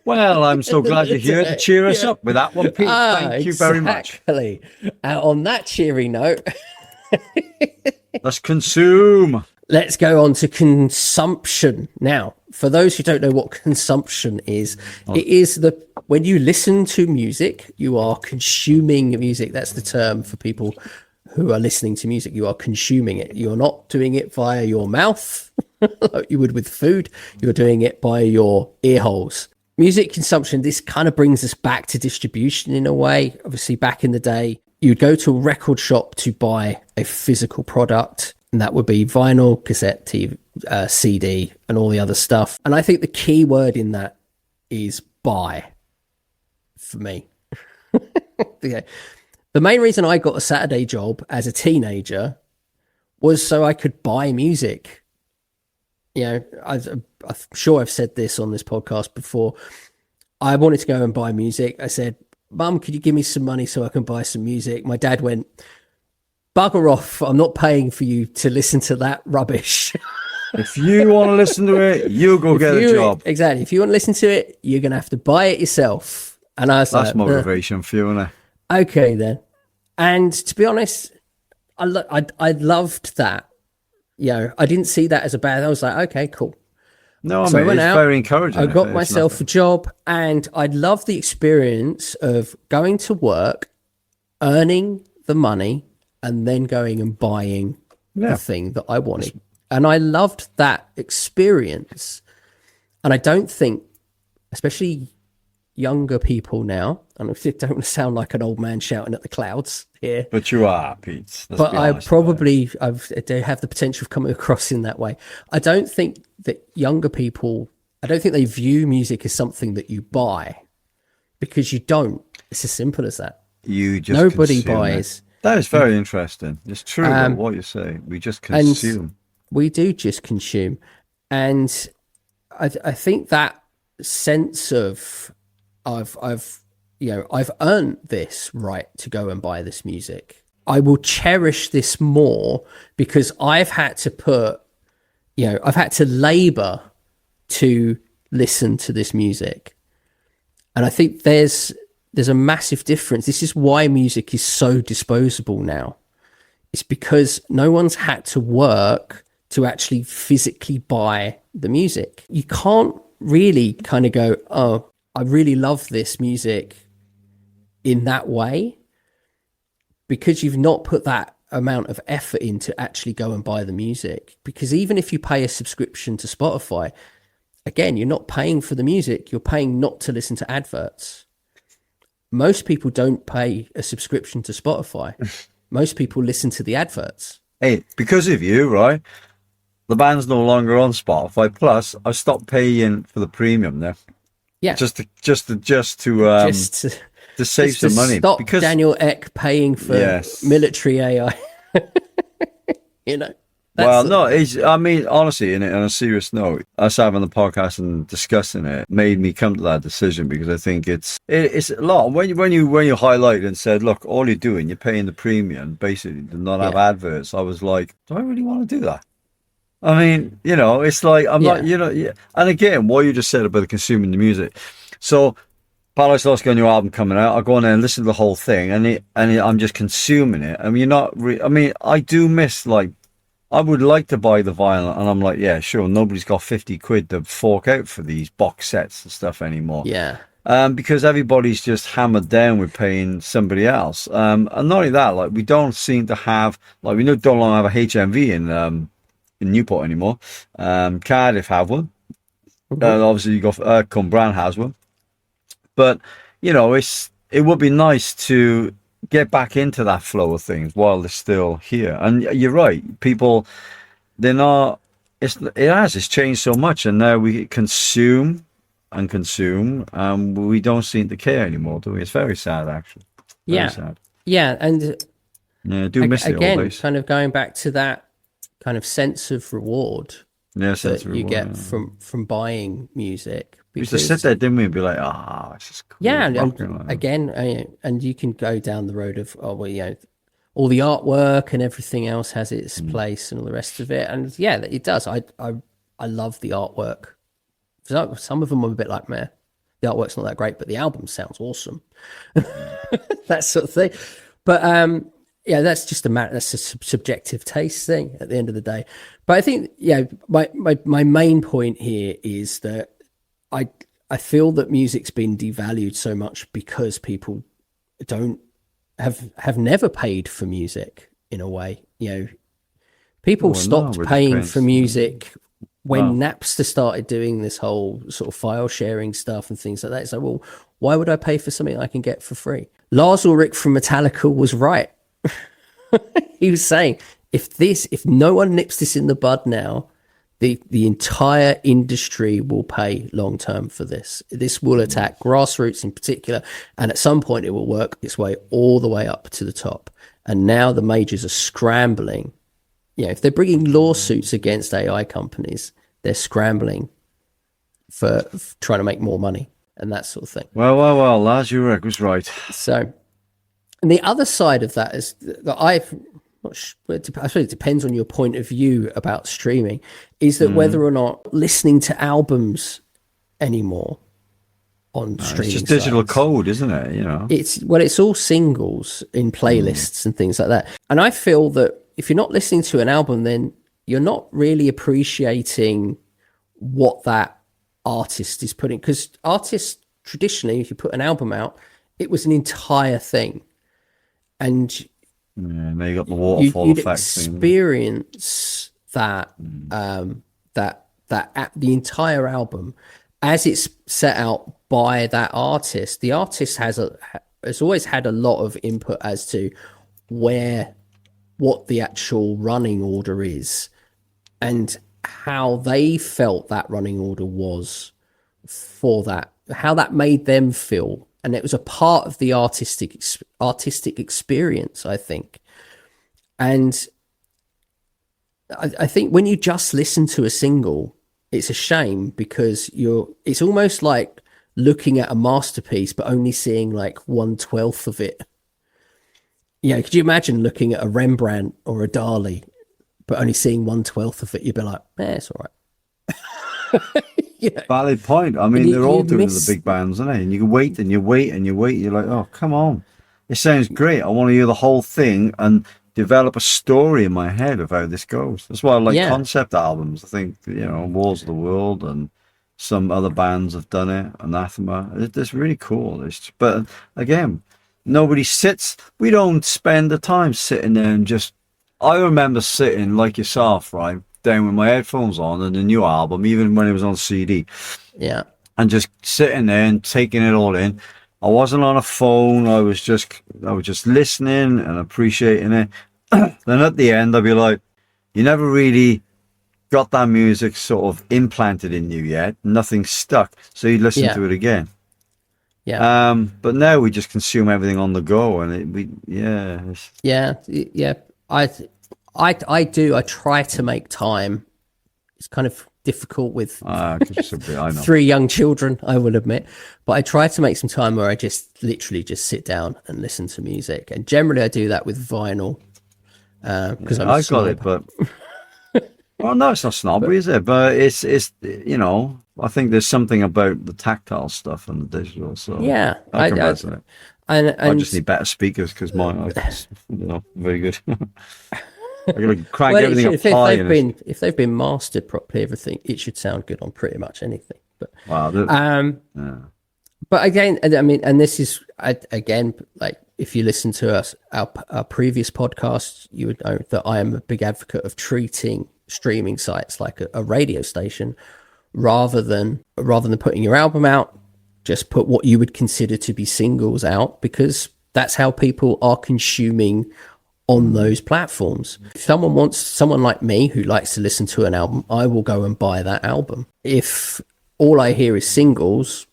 Well, I'm so glad you're here to cheer us Yeah. up with that one, Pete. Thank you very much. Exactly. On that cheery note, Let's consume. let's go on to consumption. Now, for those who don't know what consumption is, it is when you listen to music, you are consuming music. That's the term for people who are listening to music. You are consuming it. You're not doing it via your mouth like you would with food. You're doing it by your ear holes. Music consumption, this kind of brings us back to distribution in a way. Obviously, back in the day, you'd go to a record shop to buy a physical product, and that would be vinyl, cassette, TV, CD, and all the other stuff. And I think the key word in that is buy for me. Yeah. The main reason I got a Saturday job as a teenager was so I could buy music. You know, I'm sure I've said this on this podcast before. I wanted to go and buy music. I said, Mum, could you give me some money so I can buy some music? My dad went, bugger off. I'm not paying for you to listen to that rubbish. If you want to listen to it, you go get a job. Exactly. If you want to listen to it, you're going to have to buy it yourself. And I was That's like, motivation for you, isn't it? okay then. And to be honest, I loved that. You know, I didn't see that as a bad. I was like, okay, cool. No, I So I mean, went it's out, very encouraging. I got It's myself nothing. a job, and I love the experience of going to work, earning the money, and then going and buying the thing that I wanted. And I loved that experience. And I don't think, especially younger people now, and I don't want to sound like an old man shouting at the clouds here, But you are, Pete. Let's but be I honest probably they have the potential of coming across in that way. I don't think that younger people, I don't think they view music as something that you buy, because you don't. It's as simple as that. You just Nobody consume it. buys. That is very interesting. It's true though, what you say. We just consume. We do just consume. And I think that sense of I've earned this right to go and buy this music. I will cherish this more because I've had to I've had to labor to listen to this music. And I think there's a massive difference. This is why music is so disposable now. It's because no one's had to work to actually physically buy the music. You can't really kind of go, oh, I really love this music in that way, because you've not put that amount of effort in to actually go and buy the music. Because even if you pay a subscription to Spotify, again, you're not paying for the music, you're paying not to listen to adverts. Most people don't pay a subscription to Spotify. Most people listen to the adverts. Hey, because of you, right? The band's no longer on Spotify. Plus, I stopped paying for the premium there. Yeah. Just to save Just to some money. stop Because Daniel Ek paying for military AI. You know. well, no, I mean, honestly, on a serious note, us having the podcast and discussing it made me come to that decision, because I think it's a lot. When you highlighted and said, look, all you're doing, you're paying the premium, basically, to not have adverts. I was like, do I really want to do that? I mean, you know, it's like, I'm not, you know, and again, what you just said about consuming the music. So, Paradise Lost got a new album coming out. I go on there and listen to the whole thing, and I'm just consuming it. I mean, I do miss, like, I would like to buy the vinyl, and I'm like, yeah, sure, nobody's got 50 quid to fork out for these box sets and stuff anymore. Yeah. because everybody's just hammered down with paying somebody else. And not only that, like we don't seem to have, like we don't have a HMV in Newport anymore. Cardiff have one. Obviously, you got Cumbrae has one. But it would be nice to get back into that flow of things while they're still here. And you're right, people, they're not. It's changed so much, and now we consume and consume, and we don't seem to care anymore, do we? It's very sad, actually. Very sad. Yeah, and yeah, I do miss the old days. Kind of going back to that kind of sense of reward that you get from buying music. We used to sit there, didn't we, and be like, it's just cool. Yeah, and again, and you can go down the road of, all the artwork and everything else has its place and all the rest of it. And yeah, it does. I love the artwork. Some of them are a bit like, meh, the artwork's not that great, but the album sounds awesome. That sort of thing. But that's just that's a subjective taste thing at the end of the day. But I think, my main point here is that I feel that music's been devalued so much because people have never paid for music in a way. People stopped paying for music when Napster started doing this whole sort of file sharing stuff and things like that. So, well, why would I pay for something I can get for free? Lars Ulrich from Metallica was right. He was saying, if no one nips this in the bud now, the entire industry will pay long term for this. This will attack grassroots in particular, and at some point it will work its way all the way up to the top. And now the majors are scrambling. If they're bringing lawsuits against AI companies, they're scrambling for trying to make more money and that sort of thing. Well, Lars Ulrich was right. So, and the other side of that is that I suppose it depends on your point of view about streaming, is that whether or not listening to albums anymore on streaming it's just digital sites, code, isn't it? It's all singles in playlists and things like that. And I feel that if you're not listening to an album, then you're not really appreciating what that artist is putting, because artists traditionally, if you put an album out, it was an entire thing. And now you got the waterfall you'd effect. Experience that the entire album as it's set out by that artist. The artist has always had a lot of input as to what the actual running order is and how they felt that running order was for that, how that made them feel. And it was a part of the artistic experience, I think. And I think when you just listen to a single, it's a shame because it's almost like looking at a masterpiece, but only seeing like 1/12 of it. Could you imagine looking at a Rembrandt or a Dali, but only seeing 1/12 of it? You'd be like, it's all right. Valid point. I mean, they're all doing the big bands, aren't they? And you wait and you wait and you wait. You're like, oh, come on. It sounds great. I want to hear the whole thing and develop a story in my head of how this goes. That's why I like concept albums. I think, Wars of the World and some other bands have done it. Anathema. It's really cool. But again, nobody sits. We don't spend the time sitting there and just. I remember sitting like yourself, right? Down with my headphones on and the new album, even when it was on CD. Yeah. And just sitting there and taking it all in. I wasn't on a phone. I was just listening and appreciating it. Then at the end, I'd be like, you never really got that music sort of implanted in you yet. Nothing stuck. So you listen to it again. Yeah. But now we just consume everything on the go, and I do. I try to make time. It's kind of difficult with three young children, I will admit. But I try to make some time where I just literally just sit down and listen to music. And generally I do that with vinyl. Because I got it, but well, no, it's not snobbery, is it? But it's I think there's something about the tactile stuff and the digital. So I can resonate. I just need better speakers because mine, very good. I gotta crank everything up high. If they've been mastered properly, everything, it should sound good on pretty much anything. But wow, But again, I mean, and this is again, like if you listen to our previous podcasts, you would know that I am a big advocate of treating streaming sites like a radio station, rather than putting your album out. Just put what you would consider to be singles out, because that's how people are consuming on those platforms. If someone like me who likes to listen to an album, I will go and buy that album. If all I hear is singles,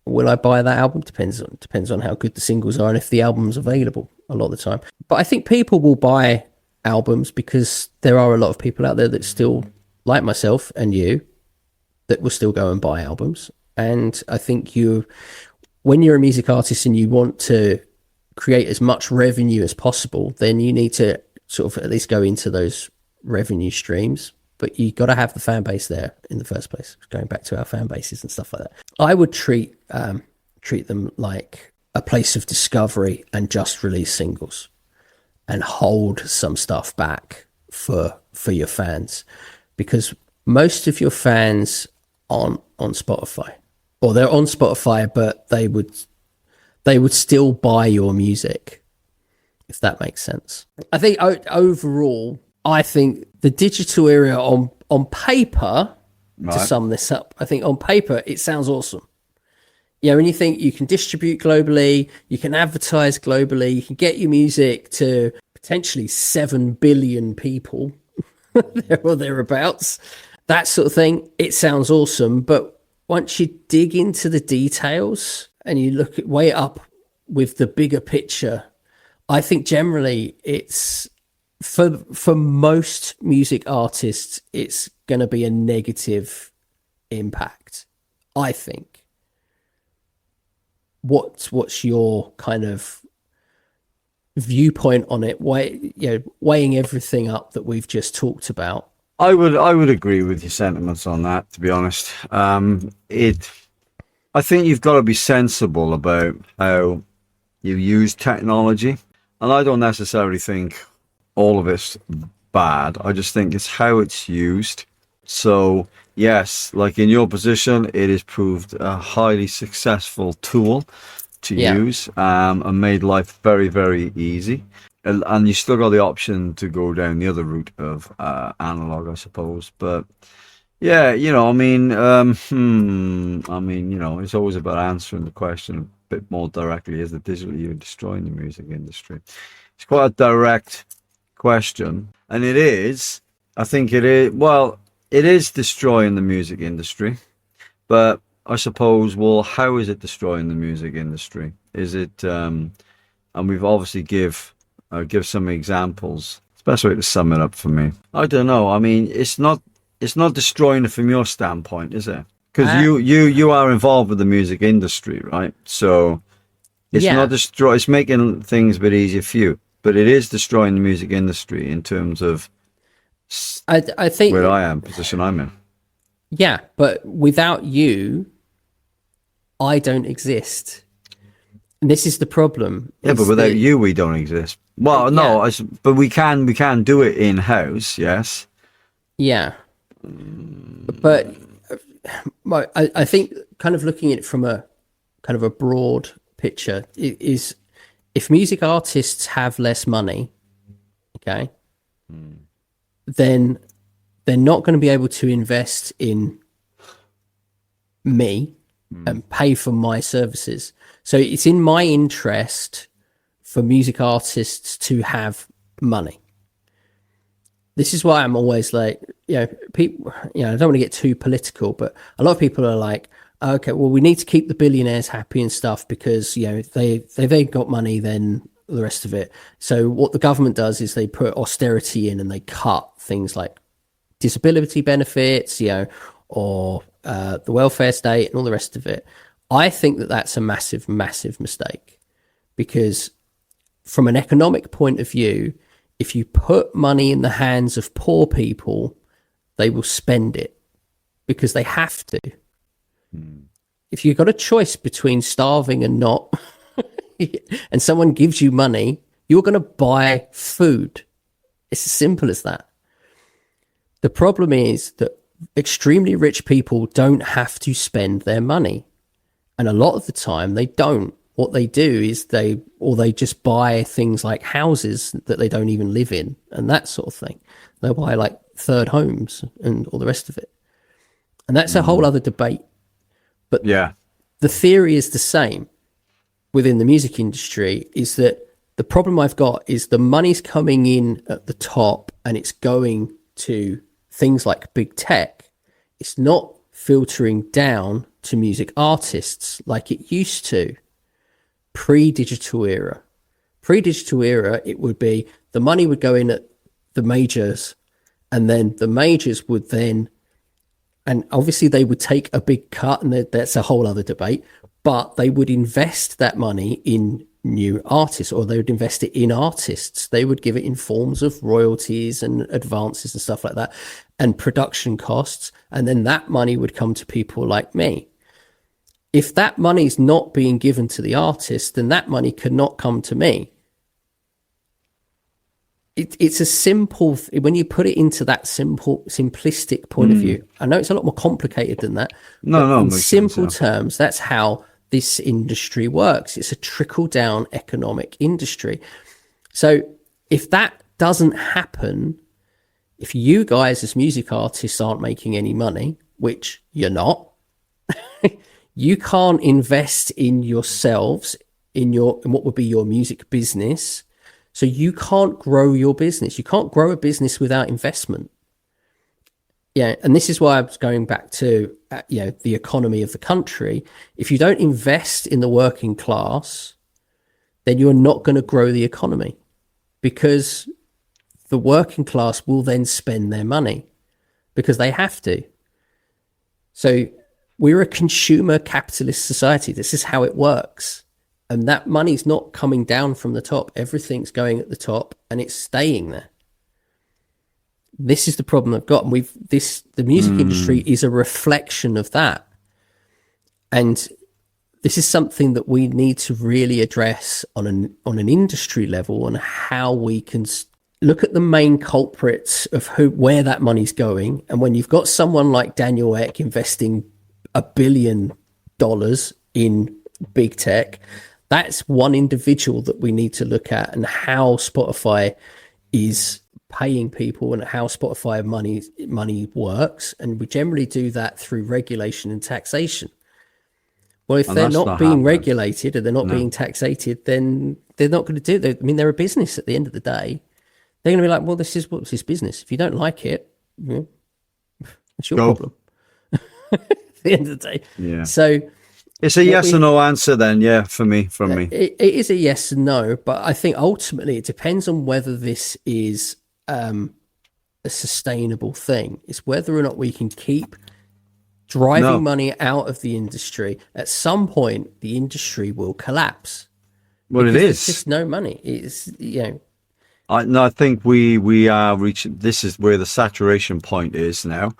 will I buy that album? Depends on how good the singles are and if the album's available a lot of the time. But I think people will buy albums because there are a lot of people out there that still, like myself and you, that will still go and buy albums. And I think when you're a music artist and you want to create as much revenue as possible, then you need to sort of at least go into those revenue streams. But you got to have the fan base there in the first place. Going back to our fan bases and stuff like that, I would treat them like a place of discovery and just release singles, and hold some stuff back for your fans, because most of your fans aren't on Spotify, or they're on Spotify, but they would still buy your music, if that makes sense. I think overall, I think the digital era on paper, right, to sum this up, I think on paper it sounds awesome. Yeah, when you think you can distribute globally, you can advertise globally, you can get your music to potentially 7 billion people or thereabouts, that sort of thing, it sounds awesome. But once you dig into the details and you look at way up with the bigger picture, I think generally it's for most music artists, it's going to be a negative impact, I think. What's your kind of viewpoint on it? Weighing everything up that we've just talked about. I would agree with your sentiments on that, to be honest. I think you've got to be sensible about how you use technology, and I don't necessarily think all of it's bad. I just think it's how it's used. So yes, like in your position, it has proved a highly successful tool to use, and made life very, very easy. And you still got the option to go down the other route of analog, I suppose. But yeah, I mean, it's always about answering the question a bit more directly. Is the digital era destroying the music industry? It's quite a direct question, and it is. I think it is. Well, it is destroying the music industry, but I suppose, well, how is it destroying the music industry? Is it? And we've obviously give some examples. It's the best way to sum it up for me. I don't know. I mean, it's not destroying it from your standpoint, is it? Because you are involved with the music industry, right? So it's not destroy. It's making things a bit easier for you, but it is destroying the music industry in terms of. I think where I am, position I'm in. Yeah, but without you, I don't exist. And this is the problem. Yeah, but without you, we don't exist. Well, no, but we can do it in house. Yes. Yeah, but I think kind of looking at it from a kind of a broad picture is, if music artists have less money, okay, then they're not going to be able to invest in me and pay for my services. So it's in my interest for music artists to have money. This is why I'm always like, people, I don't want to get too political, but a lot of people are like, okay, well, we need to keep the billionaires happy and stuff because, they've got money, then the rest of it. So what the government does is they put austerity in and they cut things like disability benefits, or the welfare state and all the rest of it. I think that that's a massive, massive mistake, because from an economic point of view, if you put money in the hands of poor people, they will spend it because they have to. If you've got a choice between starving and not, and someone gives you money, you're going to buy food. It's as simple as that. The problem is that extremely rich people don't have to spend their money. And a lot of the time they don't. What they do is they just buy things like houses that they don't even live in and that sort of thing. They'll buy like third homes and all the rest of it. And that's a whole other debate. But Yeah. the theory is the same within the music industry, is that the problem I've got is the money's coming in at the top and it's going to things like big tech. It's not filtering down to music artists like it used to pre-digital era. Pre-digital era, it would be the money would go in at the majors, and then the majors would then, and obviously they would take a big cut, and that's a whole other debate, but they would invest that money in new artists, or they would invest it in artists. They would give it in forms of royalties and advances and stuff like that, and production costs, and then that money would come to people like me. If that money is not being given to the artist, then that money cannot come to me. It's a simple, when you put it into that simplistic point of view. I know it's a lot more complicated than that. No, in simple terms, that's how this industry works. It's a trickle down economic industry. So if that doesn't happen, if you guys as music artists aren't making any money, which you're not, you can't invest in yourselves, in what would be your music business. So you can't grow your business. You can't grow a business without investment. Yeah, and this is why I was going back to the economy of the country. If you don't invest in the working class, then you're not going to grow the economy, because the working class will then spend their money because they have to. So we're a consumer capitalist society. This is how it works. And that money's not coming down from the top. Everything's going at the top and it's staying there. This is the problem I've got. And the music industry is a reflection of that. And this is something that we need to really address on an industry level, on how we can look at the main culprits of where that money's going. And when you've got someone like Daniel Ek investing $1 billion in big tech, that's one individual that we need to look at, and how Spotify is paying people and how Spotify money works. And we generally do that through regulation and taxation. Well, if they're not being regulated and they're not being taxated, then they're not going to do it. I mean, they're a business at the end of the day. They're going to be like, well, this is what's his business. If you don't like it, it's your problem. At the end of the day. Yeah. So it's a yes or no answer then, from me. It is a yes and no, but I think ultimately it depends on whether this is a sustainable thing. It's whether or not we can keep driving money out of the industry. At some point, the industry will collapse. Well, it is. There's just no money. It's, I think we are reaching, this is where the saturation point is now.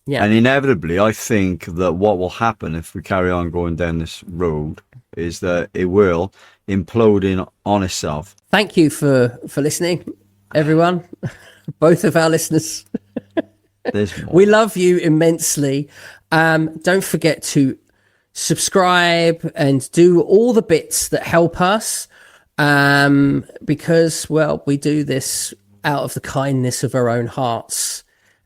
Yeah. And inevitably, I think that what will happen if we carry on going down this road is that it will implode in on itself. Thank you for listening, everyone. Both of our listeners. We love you immensely. Don't forget to subscribe and do all the bits that help us, because, well, we do this out of the kindness of our own hearts.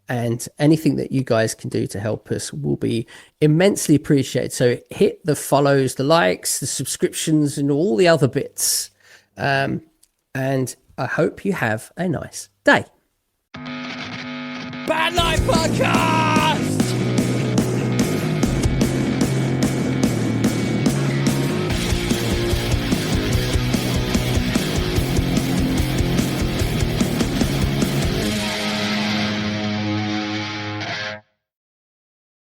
And anything that you guys can do to help us will be immensely appreciated. So hit the follows, the likes, the subscriptions, and all the other bits. And I hope you have a nice day. Bad Life Podcast!